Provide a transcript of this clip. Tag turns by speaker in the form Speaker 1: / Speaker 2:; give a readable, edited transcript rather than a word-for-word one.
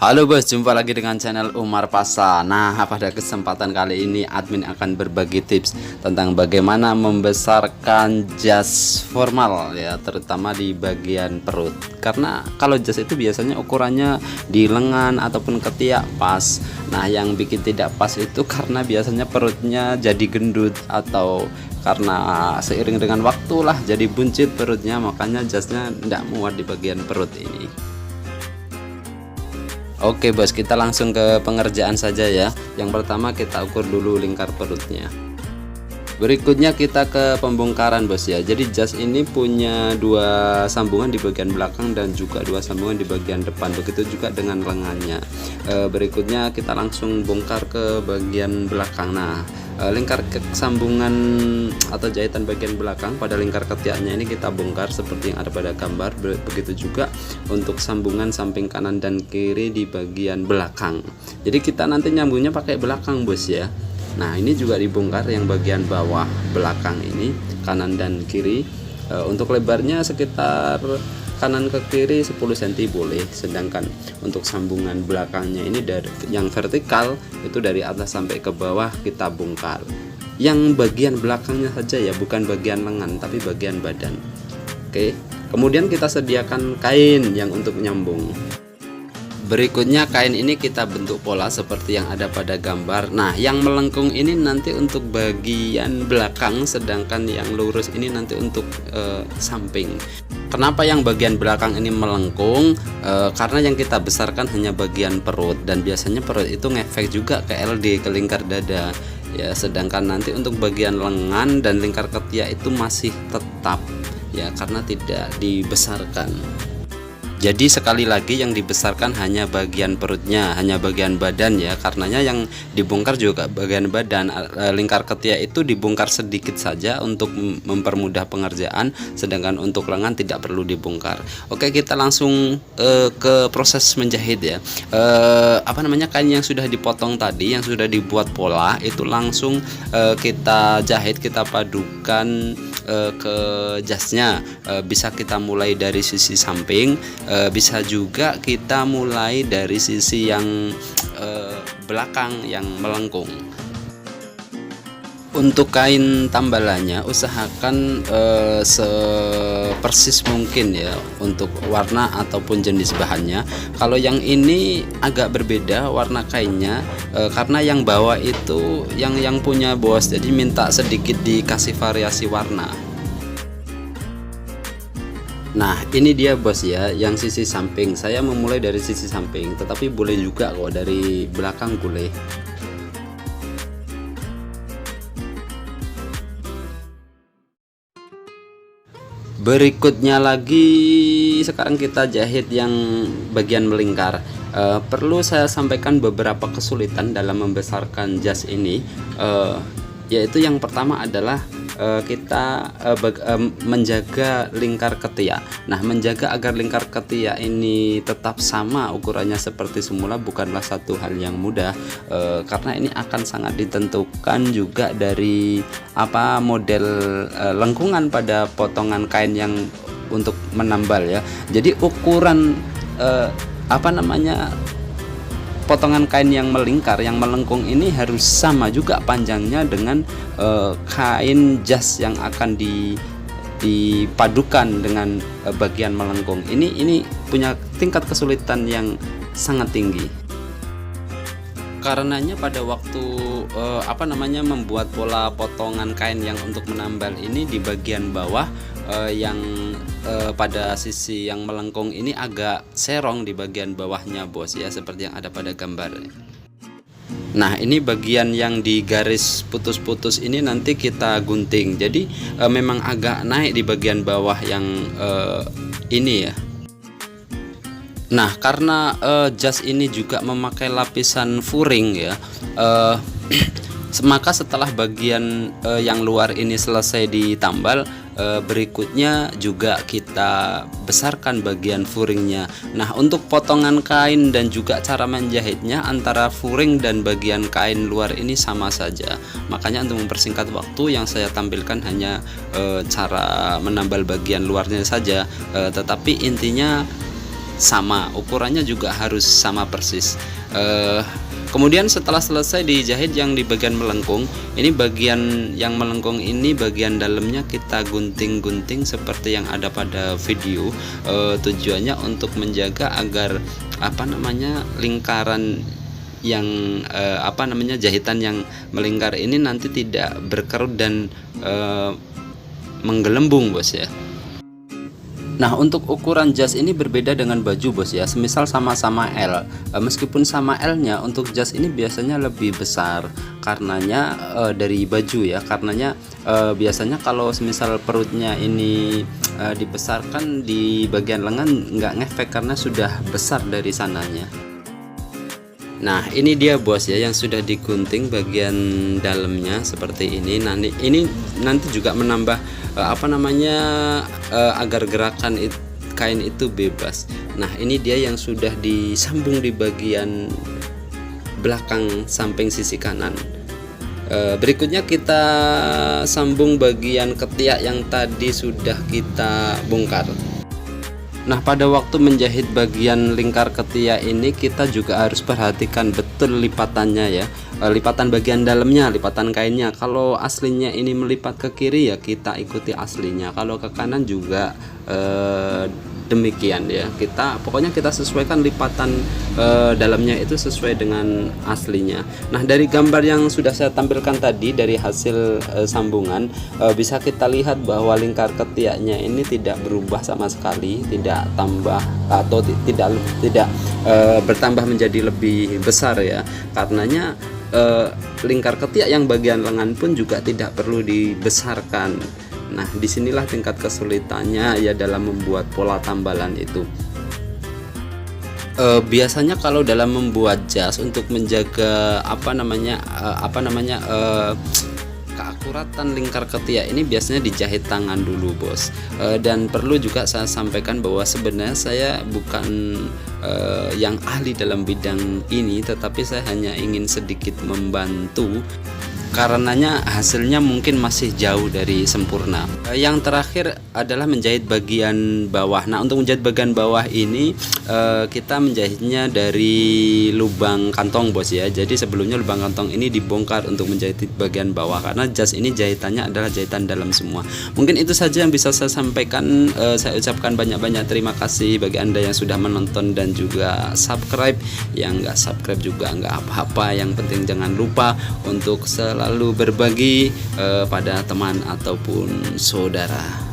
Speaker 1: Halo bos, jumpa lagi dengan channel Umar Pasa. Nah, pada kesempatan kali ini admin akan berbagi tips tentang bagaimana membesarkan jas formal ya, terutama di bagian perut. Karena kalau jas itu biasanya ukurannya di lengan ataupun ketiak pas. Nah, yang bikin tidak pas itu karena biasanya perutnya jadi gendut atau karena seiring dengan waktu lah jadi buncit perutnya, makanya jasnya tidak muat di bagian perut ini. Oke bos, kita langsung ke pengerjaan saja ya. Yang pertama kita ukur dulu lingkar perutnya. Berikutnya kita ke pembongkaran bos ya. Jadi jas ini punya dua sambungan di bagian belakang dan juga dua sambungan di bagian depan. Begitu juga dengan lengannya. Berikutnya kita langsung bongkar ke bagian belakang. Nah, lingkar sambungan atau jahitan bagian belakang pada lingkar ketiaknya ini kita bongkar seperti yang ada pada gambar. Begitu juga untuk sambungan samping kanan dan kiri di bagian belakang. Jadi kita nanti nyambungnya pakai belakang bos ya. Nah, ini juga dibongkar yang bagian bawah belakang ini, kanan dan kiri. Untuk lebarnya sekitar kanan ke kiri 10 cm boleh, sedangkan untuk sambungan belakangnya ini dari yang vertikal itu dari atas sampai ke bawah kita bongkar. Yang bagian belakangnya saja ya, bukan bagian lengan tapi bagian badan. Oke. Kemudian kita sediakan kain yang untuk menyambung. Berikutnya kain ini kita bentuk pola seperti yang ada pada gambar. Nah, yang melengkung ini nanti untuk bagian belakang, sedangkan yang lurus ini nanti untuk samping. Kenapa yang bagian belakang ini melengkung? Karena yang kita besarkan hanya bagian perut, dan biasanya perut itu ngefek juga ke LD, ke lingkar dada ya, sedangkan nanti untuk bagian lengan dan lingkar ketiak itu masih tetap ya, karena tidak dibesarkan. Jadi sekali lagi yang dibesarkan hanya bagian perutnya, hanya bagian badan ya, karenanya yang dibongkar juga bagian badan. Lingkar ketiak itu dibongkar sedikit saja untuk mempermudah pengerjaan, sedangkan untuk lengan tidak perlu dibongkar. Oke, kita langsung ke proses menjahit ya. Kain yang sudah dipotong tadi, yang sudah dibuat pola itu langsung kita jahit, kita padukan ke jasnya. Bisa kita mulai dari sisi samping, bisa juga kita mulai dari sisi yang belakang yang melengkung. Untuk kain tambalannya usahakan sepersis mungkin ya untuk warna ataupun jenis bahannya. Kalau yang ini agak berbeda warna kainnya, karena yang bawah itu yang punya bos, jadi minta sedikit dikasih variasi warna. Nah, ini dia bos ya, yang sisi samping. Saya memulai dari sisi samping, tetapi boleh juga kok dari belakang boleh. Berikutnya lagi sekarang kita jahit yang bagian melingkar. Perlu saya sampaikan beberapa kesulitan dalam membesarkan jas ini, yaitu yang pertama adalah kita menjaga lingkar ketiak. Nah, menjaga agar lingkar ketiak ini tetap sama ukurannya seperti semula bukanlah satu hal yang mudah, karena ini akan sangat ditentukan juga dari model lengkungan pada potongan kain yang untuk menambal ya. Jadi ukuran potongan kain yang melingkar, yang melengkung ini harus sama juga panjangnya dengan kain jas yang akan dipadukan dengan bagian melengkung. Ini punya tingkat kesulitan yang sangat tinggi. Karenanya pada waktu membuat pola potongan kain yang untuk menambal ini di bagian bawah, yang pada sisi yang melengkung ini agak serong di bagian bawahnya bos ya, seperti yang ada pada gambar. Nah, ini bagian yang di garis putus-putus ini nanti kita gunting. Jadi memang agak naik di bagian bawah yang ini ya. Nah, karena jas ini juga memakai lapisan furing ya, maka setelah bagian yang luar ini selesai ditambal, berikutnya juga kita besarkan bagian furingnya. Nah, untuk potongan kain dan juga cara menjahitnya antara furing dan bagian kain luar ini sama saja. Makanya untuk mempersingkat waktu yang saya tampilkan hanya cara menambal bagian luarnya saja, tetapi intinya sama, ukurannya juga harus sama persis. Kemudian setelah selesai dijahit yang di bagian melengkung, ini bagian yang melengkung ini bagian dalamnya kita gunting-gunting seperti yang ada pada video. Tujuannya untuk menjaga agar lingkaran yang jahitan yang melingkar ini nanti tidak berkerut dan menggelembung, bos ya. Nah, untuk ukuran jas ini berbeda dengan baju, bos ya. Semisal sama-sama L, meskipun sama L-nya, untuk jas ini biasanya lebih besar karenanya dari baju ya. Karenanya biasanya kalau semisal perutnya ini dibesarkan di bagian lengan nggak ngefek karena sudah besar dari sananya. Nah, ini dia bos ya, yang sudah digunting bagian dalamnya seperti ini. Nanti juga menambah agar gerakan kain itu bebas. Nah, ini dia yang sudah disambung di bagian belakang samping sisi kanan. Berikutnya kita sambung bagian ketiak yang tadi sudah kita bongkar. Nah, pada waktu menjahit bagian lingkar ketiak ini kita juga harus perhatikan betul lipatannya ya, lipatan bagian dalamnya, lipatan kainnya. Kalau aslinya ini melipat ke kiri ya kita ikuti aslinya, kalau ke kanan juga demikian ya. Pokoknya kita sesuaikan lipatan dalamnya itu sesuai dengan aslinya. Nah, dari gambar yang sudah saya tampilkan tadi, dari hasil sambungan bisa kita lihat bahwa lingkar ketiaknya ini tidak berubah sama sekali, tidak tambah atau tidak bertambah menjadi lebih besar ya. Karenanya lingkar ketiak yang bagian lengan pun juga tidak perlu dibesarkan. Nah, disinilah tingkat kesulitannya ya dalam membuat pola tambalan itu. Biasanya kalau dalam membuat jas untuk menjaga keakuratan lingkar ketiak ini biasanya dijahit tangan dulu, bos. Dan perlu juga saya sampaikan bahwa sebenarnya saya bukan yang ahli dalam bidang ini, tetapi saya hanya ingin sedikit membantu. Karenanya hasilnya mungkin masih jauh dari sempurna. Yang terakhir adalah menjahit bagian bawah. Nah, untuk menjahit bagian bawah ini kita menjahitnya dari lubang kantong, bos ya. Jadi sebelumnya lubang kantong ini dibongkar untuk menjahit bagian bawah, karena jas ini jahitannya adalah jahitan dalam semua. Mungkin itu saja yang bisa saya sampaikan. Saya ucapkan banyak-banyak terima kasih bagi Anda yang sudah menonton dan juga subscribe. Yang nggak subscribe juga nggak apa-apa, yang penting jangan lupa untuk selalu berbagi pada teman ataupun saudara.